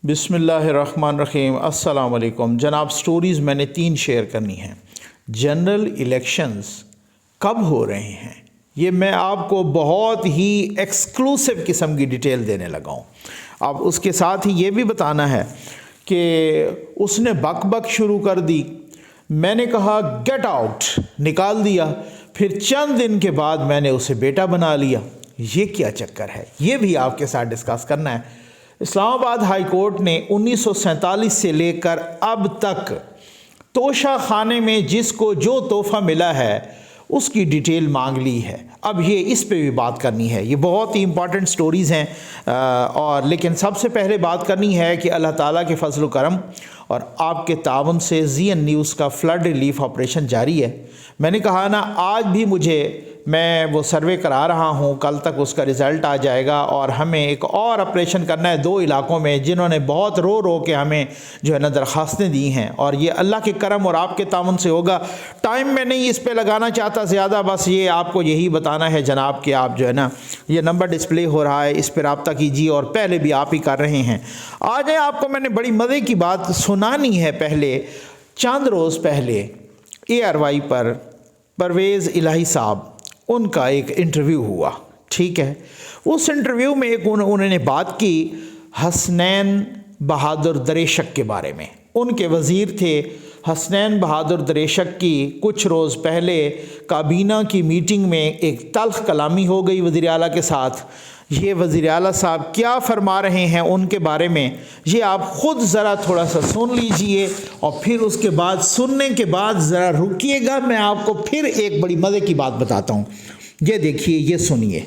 بسم اللہ الرحمن الرحیم۔ السلام علیکم جناب۔ سٹوریز میں نے 3 شیئر کرنی ہیں۔ جنرل الیکشنز کب ہو رہے ہیں، یہ میں آپ کو بہت ہی ایکسکلوسیو قسم کی ڈیٹیل دینے لگا ہوں۔ اب اس کے ساتھ ہی یہ بھی بتانا ہے کہ اس نے بک بک شروع کر دی، میں نے کہا گیٹ آؤٹ، نکال دیا، پھر چند دن کے بعد میں نے اسے بیٹا بنا لیا۔ یہ کیا چکر ہے، یہ بھی آپ کے ساتھ ڈسکس کرنا ہے۔ اسلام آباد ہائی کورٹ نے 1947 سے لے کر اب تک توشہ خانے میں جس کو جو تحفہ ملا ہے اس کی ڈیٹیل مانگ لی ہے۔ اب یہ اس پہ بھی بات کرنی ہے، یہ بہت ہی امپورٹنٹ سٹوریز ہیں اور لیکن سب سے پہلے بات کرنی ہے کہ اللہ تعالیٰ کے فضل و کرم اور آپ کے تعاون سے ZN نیوز کا فلڈ ریلیف آپریشن جاری ہے۔ میں نے کہا نا، آج بھی میں وہ سروے کرا رہا ہوں، کل تک اس کا رزلٹ آ جائے گا اور ہمیں ایک اور آپریشن کرنا ہے 2 علاقوں میں جنہوں نے بہت رو کے ہمیں جو ہے نا درخواستیں دی ہیں، اور یہ اللہ کے کرم اور آپ کے تعاون سے ہوگا۔ ٹائم میں نہیں اس پہ لگانا چاہتا زیادہ، بس یہ آپ کو یہی بتانا ہے جناب کہ آپ جو ہے نا، یہ نمبر ڈسپلے ہو رہا ہے، اس پہ رابطہ کیجیے، اور پہلے بھی آپ ہی کر رہے ہیں۔ آج آپ کو میں نے بڑی مزے کی بات سنانی ہے۔ پہلے چند روز پہلے ARY پر پرویز الہی صاحب، ان کا ایک انٹرویو ہوا، ٹھیک ہے۔ اس انٹرویو میں ایک انہوں نے بات کی حسنین بہادر دریشک کے بارے میں۔ ان کے وزیر تھے حسنین بہادر دریشک کی کچھ روز پہلے کابینہ کی میٹنگ میں ایک تلخ کلامی ہو گئی وزیر اعلیٰ کے ساتھ۔ یہ وزیر اعلیٰ صاحب کیا فرما رہے ہیں ان کے بارے میں، یہ آپ خود ذرا تھوڑا سا سن لیجئے، اور پھر اس کے بعد سننے کے بعد ذرا رکیے گا، میں آپ کو پھر ایک بڑی مزے کی بات بتاتا ہوں۔ یہ دیکھیے، یہ سنیے۔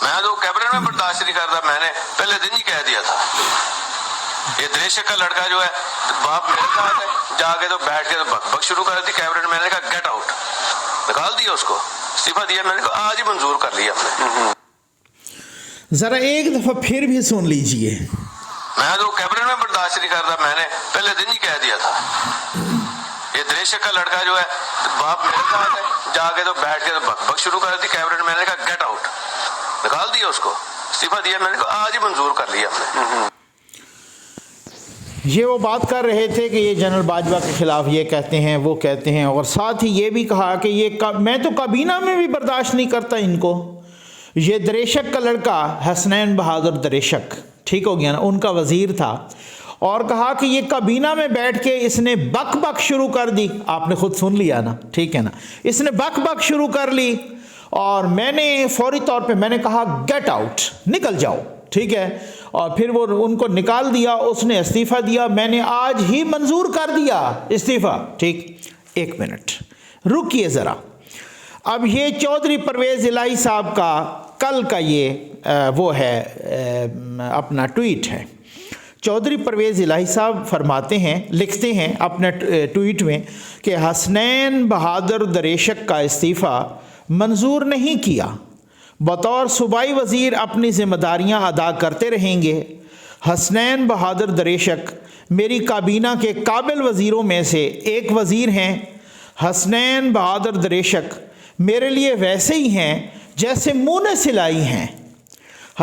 میں تو کیبنٹ میں برداشت نہیں کرتا، میں نے پہلے دن ہی کہہ دیا تھا۔ یہ دریشک کا لڑکا جو ہے باپ میرے ساتھ ہے، جا کے تو بیٹھ کے تو بک بک شروع کر دی کیبنٹ میں نے کہا گیٹ آؤٹ، نکال دیا اس کو، استعفیٰ دیا، میں نے کہا آج ہی منظور کر لیا ہم نے۔ ذرا ایک دفعہ پھر بھی سن لیجئے۔ میں تو کیبنٹ میں برداشت نہیں کرتا، میں نے پہلے دن ہی کہہ دیا تھا۔ یہ دریشک کا لڑکا جو ہے باپ میرے ساتھ ہے، جا کے تو بیٹھ کے تو بک بک شروع کر دی کیبنٹ میں نے کہا گیٹ آؤٹ، نکال دیا اس کو، استعفیٰ دیا، میں نے کہا آج ہی منظور کر لیا ہم نے۔ یہ وہ بات کر رہے تھے کہ یہ جنرل باجوہ کے خلاف یہ کہتے ہیں، وہ کہتے ہیں، اور ساتھ ہی یہ بھی کہا کہ میں تو کابینہ میں بھی برداشت نہیں کرتا ان کو۔ یہ دریشک کا لڑکا حسنین بہادر دریشک، ٹھیک ہو گیا نا، ان کا وزیر تھا، اور کہا کہ یہ کابینہ میں بیٹھ کے اس نے بک بک شروع کر دی۔ آپ نے خود سن لیا نا، ٹھیک ہے نا، اس نے بک بک شروع کر لی، اور میں نے فوری طور پہ میں نے کہا گیٹ آؤٹ، نکل جاؤ، ٹھیک ہے، اور پھر وہ ان کو نکال دیا، اس نے استعفیٰ دیا، میں نے آج ہی منظور کر دیا استعفیٰ، ٹھیک۔ ایک منٹ رکیے ذرا۔ اب یہ چودھری پرویز الہی صاحب کا کل کا یہ وہ ہے اپنا ٹویٹ ہے۔ چودھری پرویز الہی صاحب فرماتے ہیں، لکھتے ہیں اپنے ٹویٹ میں کہ حسنین بہادر دریشک کا استعفیٰ منظور نہیں کیا، بطور صوبائی وزیر اپنی ذمہ داریاں ادا کرتے رہیں گے۔ حسنین بہادر دریشک میری کابینہ کے قابل وزیروں میں سے ایک وزیر ہیں۔ حسنین بہادر دریشک میرے لیے ویسے ہی ہیں جیسے منہ نے سلائی ہیں۔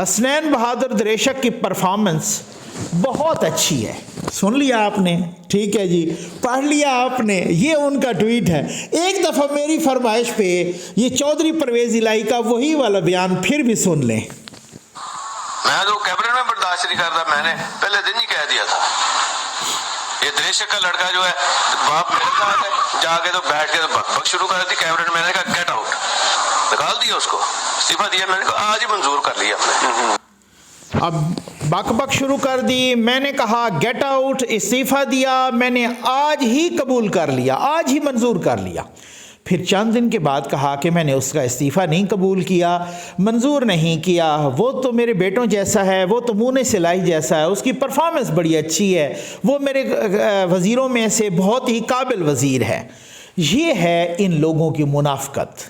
حسنین بہادر دریشک کی پرفارمنس بہت اچھی ہے۔ سن لیا آپ نے، ٹھیک ہے جی، پڑھ لیا آپ نے، یہ ان کا ٹویٹ ہے۔ ایک دفعہ میری فرمائش پہ یہ چودھری پرویز الہی کا وہی والا بیان پھر بھی سن لیں۔ میں تو کیبنٹ میں برداشت نہیں کرتا، میں نے پہلے دن ہی کہہ دیا تھا۔ یہ دریشک کا لڑکا جو ہے باپ میرے ساتھ ہے، جا کے تو بیٹھ کے تو بک بک شروع کر دی کیبنٹ میں نے کہا گیٹ آؤٹ، نکال دیا اس کو، استعفیٰ دیا، میں نے کہا آج ہی منظور کر لیا ہم نے۔ اب بک بک شروع کر دی، میں نے کہا گیٹ آؤٹ، استعفیٰ دیا، میں نے آج ہی قبول کر لیا، آج ہی منظور کر لیا۔ پھر چند دن کے بعد کہا کہ میں نے اس کا استعفیٰ نہیں قبول کیا، منظور نہیں کیا، وہ تو میرے بیٹوں جیسا ہے، وہ تو منہ نے سلائی جیسا ہے، اس کی پرفارمنس بڑی اچھی ہے، وہ میرے وزیروں میں سے بہت ہی قابل وزیر ہے۔ یہ ہے ان لوگوں کی منافقت،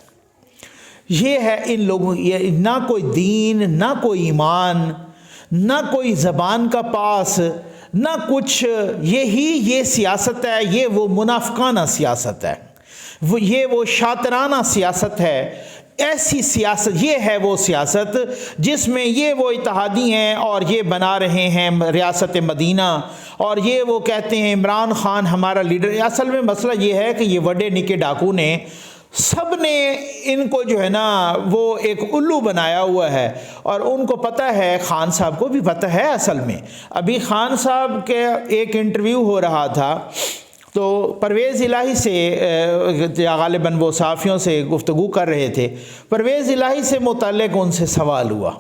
یہ ہے ان لوگوں، نہ کوئی دین، نہ کوئی ایمان، نہ کوئی زبان کا پاس، نہ کچھ، یہ سیاست ہے، یہ وہ منافقانہ سیاست ہے، یہ وہ شاطرانہ سیاست ہے۔ ایسی سیاست، یہ ہے وہ سیاست جس میں یہ وہ اتحادی ہیں اور یہ بنا رہے ہیں ریاست مدینہ، اور یہ وہ کہتے ہیں عمران خان ہمارا لیڈر۔ اصل میں مسئلہ یہ ہے کہ یہ وڈے نکے ڈاکو نے سب نے ان کو جو ہے نا وہ ایک الو بنایا ہوا ہے، اور ان کو پتہ ہے، خان صاحب کو بھی پتہ ہے۔ اصل میں ابھی خان صاحب کے ایک انٹرویو ہو رہا تھا تو پرویز الہی سے غالباً وہ صحافیوں سے گفتگو کر رہے تھے، پرویز الہی سے متعلق ان سے سوال ہوا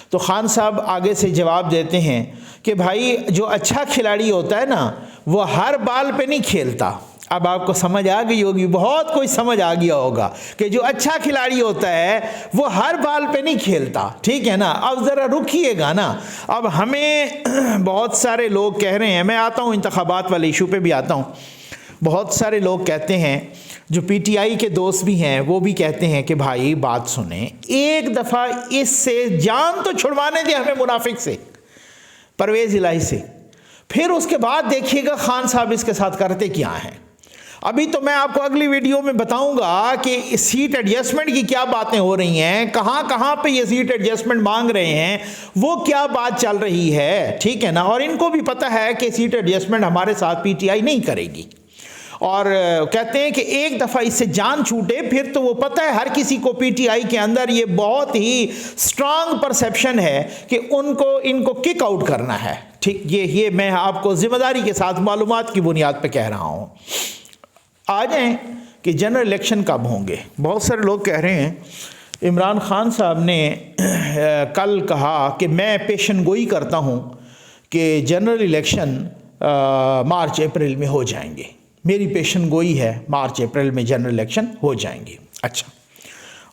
تو خان صاحب آگے سے جواب دیتے ہیں کہ بھائی جو اچھا کھلاڑی ہوتا ہے نا وہ ہر بال پہ نہیں کھیلتا۔ اب آپ کو سمجھ آ گئی ہوگی، بہت کوئی سمجھ آ گیا ہوگا کہ جو اچھا کھلاڑی ہوتا ہے وہ ہر بال پہ نہیں کھیلتا، ٹھیک ہے نا۔ اب ذرا رکیے گا نا، اب ہمیں بہت سارے لوگ کہہ رہے ہیں، میں آتا ہوں انتخابات والے ایشو پہ بھی آتا ہوں، بہت سارے لوگ کہتے ہیں، جو پی ٹی آئی کے دوست بھی ہیں وہ بھی کہتے ہیں کہ بھائی بات سنیں، ایک دفعہ اس سے جان تو چھڑوانے دیں ہمیں منافق سے، پرویز الہی سے، پھر اس کے بعد دیکھیے گا خان صاحب اس کے ساتھ کرتے کیا ہیں۔ ابھی تو میں آپ کو اگلی ویڈیو میں بتاؤں گا کہ سیٹ ایڈجسٹمنٹ کی کیا باتیں ہو رہی ہیں، کہاں کہاں پہ یہ سیٹ ایڈجسٹمنٹ مانگ رہے ہیں، وہ کیا بات چل رہی ہے، ٹھیک ہے نا۔ اور ان کو بھی پتہ ہے کہ سیٹ ایڈجسٹمنٹ ہمارے ساتھ پی ٹی آئی نہیں کرے گی، اور کہتے ہیں کہ ایک دفعہ اس سے جان چھوٹے پھر تو وہ پتہ ہے ہر کسی کو پی ٹی آئی کے اندر یہ بہت ہی سٹرانگ پرسیپشن ہے کہ ان کو کک آؤٹ کرنا ہے، ٹھیک۔ یہ میں آپ کو ذمہ داری کے ساتھ معلومات کی بنیاد پہ کہہ رہا ہوں۔ آ جائیں کہ جنرل الیکشن کب ہوں گے۔ بہت سارے لوگ کہہ رہے ہیں عمران خان صاحب نے کل کہا کہ میں پیشن گوئی کرتا ہوں کہ جنرل الیکشن مارچ اپریل میں ہو جائیں گے، میری پیشن گوئی ہے مارچ اپریل میں جنرل الیکشن ہو جائیں گے۔ اچھا،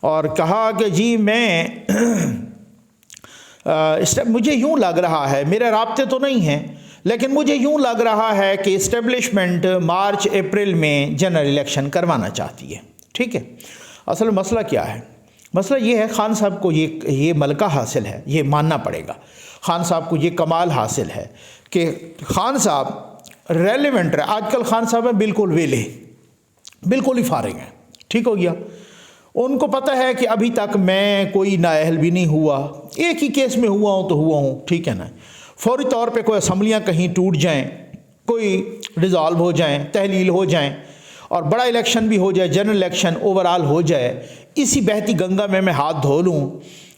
اور کہا کہ جی میں مجھے یوں لگ رہا ہے، میرے رابطے تو نہیں ہیں لیکن مجھے یوں لگ رہا ہے کہ اسٹیبلشمنٹ مارچ اپریل میں جنرل الیکشن کروانا چاہتی ہے، ٹھیک ہے۔ اصل مسئلہ کیا ہے؟ مسئلہ یہ ہے خان صاحب کو یہ ملکہ حاصل ہے، یہ ماننا پڑے گا، خان صاحب کو یہ کمال حاصل ہے کہ خان صاحب ریلیونٹ رہے۔ آج کل خان صاحب ہیں بالکل ویلے، بالکل ہی فارغ ہیں، ٹھیک ہو گیا۔ ان کو پتہ ہے کہ ابھی تک میں کوئی نااہل بھی نہیں ہوا، ایک ہی کیس میں ہوا ہوں تو ہوا ہوں، ٹھیک ہے نا۔ فوری طور پہ کوئی اسمبلیاں کہیں ٹوٹ جائیں، کوئی ڈیزالو ہو جائیں، تحلیل ہو جائیں، اور بڑا الیکشن بھی ہو جائے، جنرل الیکشن اوورال ہو جائے، اسی بہتی گنگا میں ہاتھ دھو لوں۔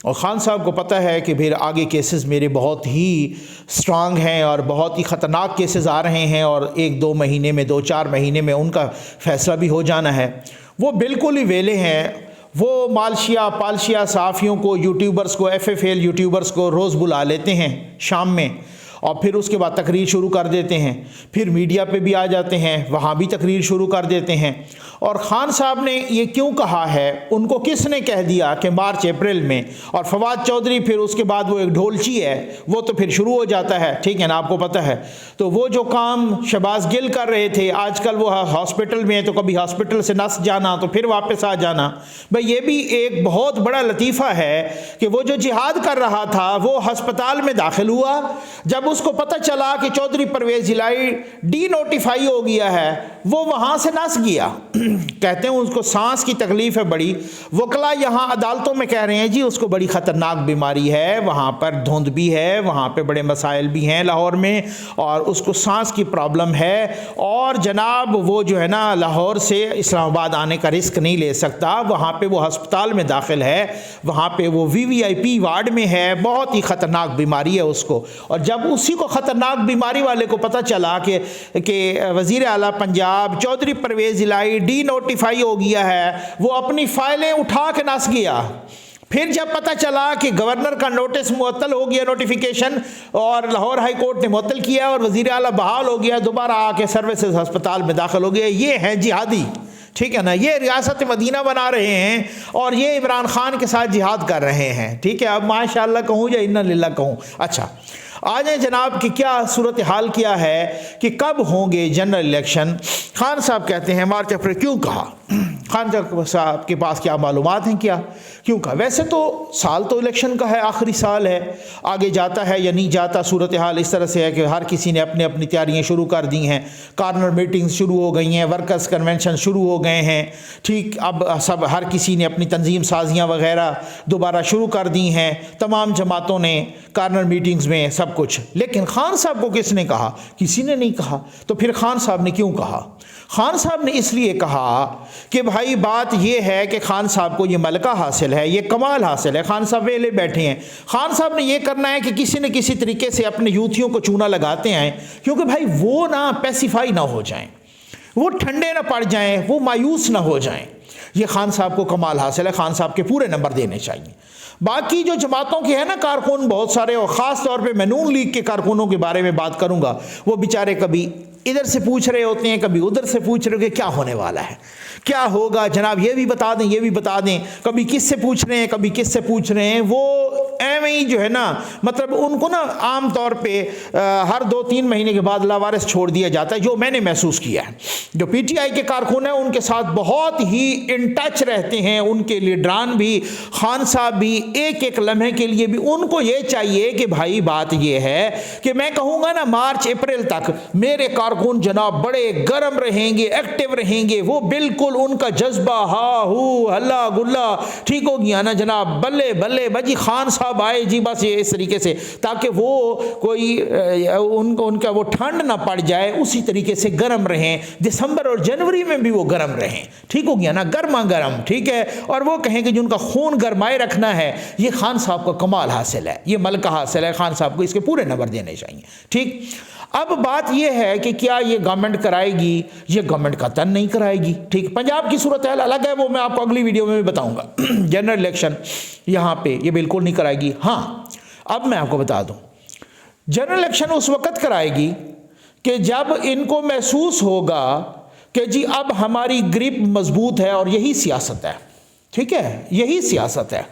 اور خان صاحب کو پتہ ہے کہ پھر آگے کیسز میرے بہت ہی سٹرانگ ہیں اور بہت ہی خطرناک کیسز آ رہے ہیں، اور 1-2 مہینے میں 2-4 مہینے میں ان کا فیصلہ بھی ہو جانا ہے۔ وہ بالکل ہی ویلے ہیں، وہ مالشیا پالشیا صحافیوں کو، یوٹیوبرز کو، FFL یوٹیوبرز کو روز بلا لیتے ہیں شام میں، اور پھر اس کے بعد تقریر شروع کر دیتے ہیں، پھر میڈیا پہ بھی آ جاتے ہیں، وہاں بھی تقریر شروع کر دیتے ہیں۔ اور خان صاحب نے یہ کیوں کہا ہے، ان کو کس نے کہہ دیا کہ مارچ اپریل میں؟ اور فواد چودھری پھر اس کے بعد وہ ایک ڈھولچی ہے، وہ تو پھر شروع ہو جاتا ہے، ٹھیک ہے نا، آپ کو پتہ ہے۔ تو وہ جو کام شہباز گل کر رہے تھے، آج کل وہ ہاسپٹل میں ہیں، تو کبھی ہاسپٹل سے نس جانا تو پھر واپس آ جانا۔ بھئی یہ بھی ایک بہت بڑا لطیفہ ہے کہ وہ جو جہاد کر رہا تھا وہ ہسپتال میں داخل ہوا، جب اس کو پتہ چلا کہ چودھری پرویز الہی ڈی نوٹیفائی ہو گیا ہے، وہ وہاں سے نس گیا۔ کہتے ہیں اس کو سانس کی تکلیف ہے بڑی، وکلا یہاں عدالتوں میں کہہ رہے ہیں جی اس کو بڑی خطرناک بیماری ہے، وہاں پر دھند بھی ہے، وہاں پہ بڑے مسائل بھی ہیں لاہور میں، اور اس کو سانس کی پرابلم ہے، اور جناب وہ جو ہے نا لاہور سے اسلام آباد آنے کا رسک نہیں لے سکتا، وہاں پہ وہ ہسپتال میں داخل ہے، وہاں پہ وہ VIP وارڈ میں ہے، بہت ہی خطرناک بیماری ہے اس کو۔ اور جب اسی کو خطرناک بیماری والے کو پتہ چلا کہ وزیر اعلیٰ پنجاب چودھری پرویز الہی ڈی نوٹیفائی ہو گیا ہے، وہ اپنی فائلیں اٹھا کے نس گیا۔ پھر جب پتہ چلا کہ گورنر کا نوٹس معطل ہو گیا، نوٹیفیکیشن، اور لاہور ہائی کورٹ نے معطل کیا اور وزیر اعلیٰ بحال ہو گیا، دوبارہ آ کے سروسز ہسپتال میں داخل ہو گیا۔ یہ ہیں جہادی، ٹھیک ہے نا، یہ ریاست مدینہ بنا رہے ہیں اور یہ عمران خان کے ساتھ جہاد کر رہے ہیں، ٹھیک ہے۔ اب ماشاءاللہ کہوں یا انا للہ کہوں؟ اچھا، آ جائیں جناب کہ کیا صورتحال کیا ہے کہ کب ہوں گے جنرل الیکشن۔ خان صاحب کہتے ہیں مارچ اپریل، کیوں کہا؟ خان صاحب کے پاس کیا معلومات ہیں کیا؟ کیوں کہا؟ ویسے تو سال تو الیکشن کا ہے، آخری سال ہے، آگے جاتا ہے یا نہیں جاتا، صورتحال اس طرح سے ہے کہ ہر کسی نے اپنی تیاریاں شروع کر دی ہیں، کارنر میٹنگز شروع ہو گئی ہیں، ورکرز کنونشن شروع ہو گئے ہیں، ٹھیک، اب ہر کسی نے اپنی تنظیم سازیاں وغیرہ دوبارہ شروع کر دی ہیں، تمام جماعتوں نے کارنر میٹنگز میں سب کچھ۔ لیکن خان صاحب کو کس نے کہا؟ کسی نے نہیں کہا۔ تو پھر خان صاحب نے کیوں کہا؟ خان صاحب نے اس لیے کہا کہ بھائی بات یہ ہے کہ خان صاحب کو یہ ملکہ حاصل ہے، یہ کمال حاصل ہے، خان صاحب ویلے بیٹھے ہیں، خان صاحب نے یہ کرنا ہے کہ کسی نہ کسی طریقے سے اپنے یوتھیوں کو چونا لگاتے ہیں، کیونکہ بھائی وہ نہ پیسیفائی نہ ہو جائیں، وہ ٹھنڈے نہ پڑ جائیں، وہ مایوس نہ ہو جائیں۔ یہ خان صاحب کو کمال حاصل ہے، خان صاحب کے پورے نمبر دینے چاہیے۔ باقی جو جماعتوں کے ہیں نا کارکن بہت سارے، اور خاص طور پہ میں نون لیگ کے کارکنوں کے بارے میں بات کروں گا، وہ بیچارے کبھی ادھر سے پوچھ رہے ہوتے ہیں، کبھی ادھر سے پوچھ رہے ہوتے ہیں کیا ہونے والا ہے، کیا ہوگا جناب، یہ بھی بتا دیں، یہ بھی بتا دیں، کبھی کس سے پوچھ رہے ہیں، کبھی کس سے پوچھ رہے ہیں۔ وہ ایویں ہی جو ہے نا، مطلب ان کو نا عام طور پہ ہر 2-3 مہینے کے بعد لاوارث چھوڑ دیا جاتا ہے، جو میں نے محسوس کیا ہے۔ جو پی ٹی آئی کے کارکن ہیں ان کے ساتھ بہت ہی ان ٹچ رہتے ہیں، ان کے لیڈران بھی، خان صاحب بھی، ایک ایک لمحے کے لیے بھی ان کو یہ چاہیے کہ بھائی بات یہ ہے کہ میں کہوں گا نا مارچ اپریل تک میرے کارکن جناب بڑے گرم رہیں گے، ایکٹیو رہیں گے، وہ بالکل ان کا جذبہ ہا ہو ہلا گلا ٹھیک ہو گیا نا جناب، بلے بلے بجی خان صاحب آئے جی، بس یہ اس طریقے سے، تاکہ وہ کوئی ان کا وہ ٹھنڈ نہ پڑ جائے، اسی طریقے سے گرم رہیں، دسمبر اور جنوری میں بھی وہ گرم رہیں، ٹھیک ہو گیا نا، گرما گرم، ٹھیک ہے، اور وہ کہیں کہ جن کا خون گرمائے رکھنا ہے۔ یہ خان صاحب کا کمال حاصل ہے، یہ ملکہ حاصل ہے، خان صاحب کو اس کے پورے نمبر دینے چاہیے، ٹھیک۔ اب بات یہ ہے کہ کیا یہ گورنمنٹ کرائے گی؟ یہ گورنمنٹ قطعاً نہیں کرائے گی، ٹھیک۔ پنجاب کی صورتحال الگ ہے، وہ میں آپ کو اگلی ویڈیو میں بھی بتاؤں گا۔ جنرل الیکشن یہاں پہ یہ بالکل نہیں کرائے گی۔ ہاں اب میں آپ کو بتا دوں، جنرل الیکشن اس وقت کرائے گی کہ جب ان کو محسوس ہوگا کہ جی اب ہماری گرپ مضبوط ہے، اور یہی سیاست ہے، ٹھیک ہے، یہی سیاست ہے،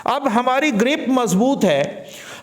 اب ہماری گرپ مضبوط ہے،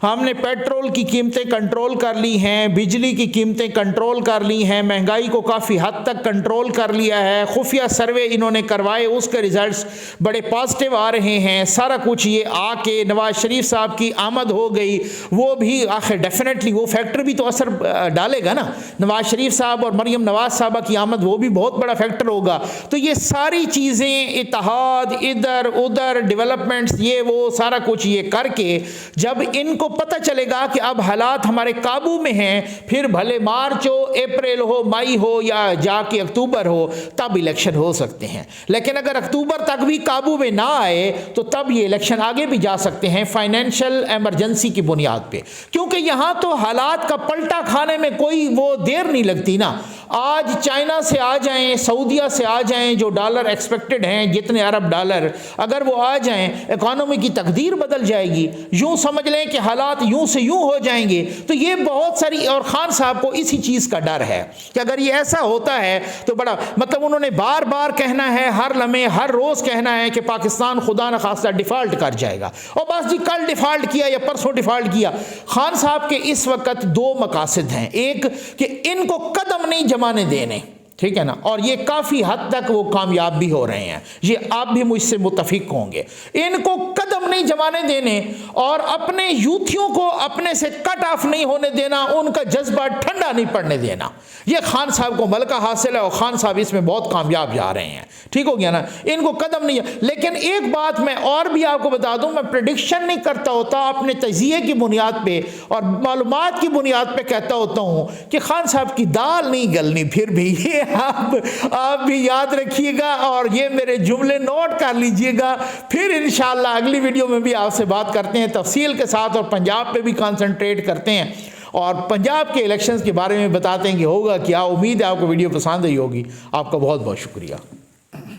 ہم نے پیٹرول کی قیمتیں کنٹرول کر لی ہیں، بجلی کی قیمتیں کنٹرول کر لی ہیں، مہنگائی کو کافی حد تک کنٹرول کر لیا ہے، خفیہ سروے انہوں نے کروائے، اس کے ریزلٹس بڑے پازیٹیو آ رہے ہیں، سارا کچھ یہ آ کے نواز شریف صاحب کی آمد ہو گئی، وہ بھی آخر ڈیفینیٹلی وہ فیکٹر بھی تو اثر ڈالے گا نا، نواز شریف صاحب اور مریم نواز صاحبہ کی آمد وہ بھی بہت بڑا فیکٹر ہوگا۔ تو یہ ساری چیزیں، اتحاد، ادھر ادھر ڈیولپمنٹس، یہ وہ سارا کچھ یہ کر کے جب ان کو پتہ چلے گا کہ اب حالات ہمارے قابو میں ہیں، پھر بھلے مارچ ہو، اپریل ہو، مئی ہو، یا جا کے اکتوبر ہو، تب الیکشن ہو سکتے ہیں۔ لیکن اگر اکتوبر تک بھی قابو میں نہ آئے تو تب یہ الیکشن آگے بھی جا سکتے ہیں فائنینشل ایمرجنسی کی بنیاد پہ، کیونکہ یہاں تو حالات کا پلٹا کھانے میں کوئی وہ دیر نہیں لگتی نا۔ آج چائنا سے آ جائیں، سعودیہ سے آ جائیں، جو ڈالر ایکسپیکٹڈ ہیں جتنے ارب ڈالر، اگر وہ آ جائیں، اکانومی کی تقدیر بدل جائے گی، یوں سمجھ لیں کہ حالات یوں سے یوں ہو جائیں گے۔ تو یہ بہت ساری، اور خان صاحب کو اسی چیز کا ڈر ہے کہ اگر یہ ایسا ہوتا ہے تو بڑا، مطلب انہوں نے بار بار کہنا ہے، ہر لمحے ہر روز کہنا ہے کہ پاکستان خدا نخواستہ ڈیفالٹ کر جائے گا، اور بس جی کل ڈیفالٹ کیا یا پرسوں ڈیفالٹ کیا۔ خان صاحب کے اس وقت 2 مقاصد ہیں، ایک کہ ان کو قدم نہیں جمانے دینے، ٹھیک ہے نا، اور یہ کافی حد تک وہ کامیاب بھی ہو رہے ہیں، یہ آپ بھی مجھ سے متفق ہوں گے، ان کو قدم نہیں جمانے دینے اور اپنے یوتھیوں کو اپنے سے کٹ آف نہیں ہونے دینا، ان کا جذبہ ٹھنڈا نہیں پڑنے دینا، یہ خان صاحب کو ملکہ حاصل ہے، اور خان صاحب اس میں بہت کامیاب جا رہے ہیں، ٹھیک ہو گیا نا، ان کو قدم نہیں۔ لیکن ایک بات میں اور بھی آپ کو بتا دوں، میں پریڈکشن نہیں کرتا ہوتا، اپنے تجزیے کی بنیاد پہ اور معلومات کی بنیاد پہ کہتا ہوتا ہوں کہ خان صاحب کی دال نہیں گلنی، پھر بھی یہ آپ بھی یاد رکھیے گا، اور یہ میرے جملے نوٹ کر لیجئے گا۔ پھر انشاءاللہ اگلی ویڈیو میں بھی آپ سے بات کرتے ہیں تفصیل کے ساتھ، اور پنجاب پہ بھی کانسنٹریٹ کرتے ہیں، اور پنجاب کے الیکشنز کے بارے میں بتاتے ہیں کہ ہوگا کیا۔ امید ہے آپ کو ویڈیو پسند آئی ہوگی۔ آپ کا بہت بہت شکریہ۔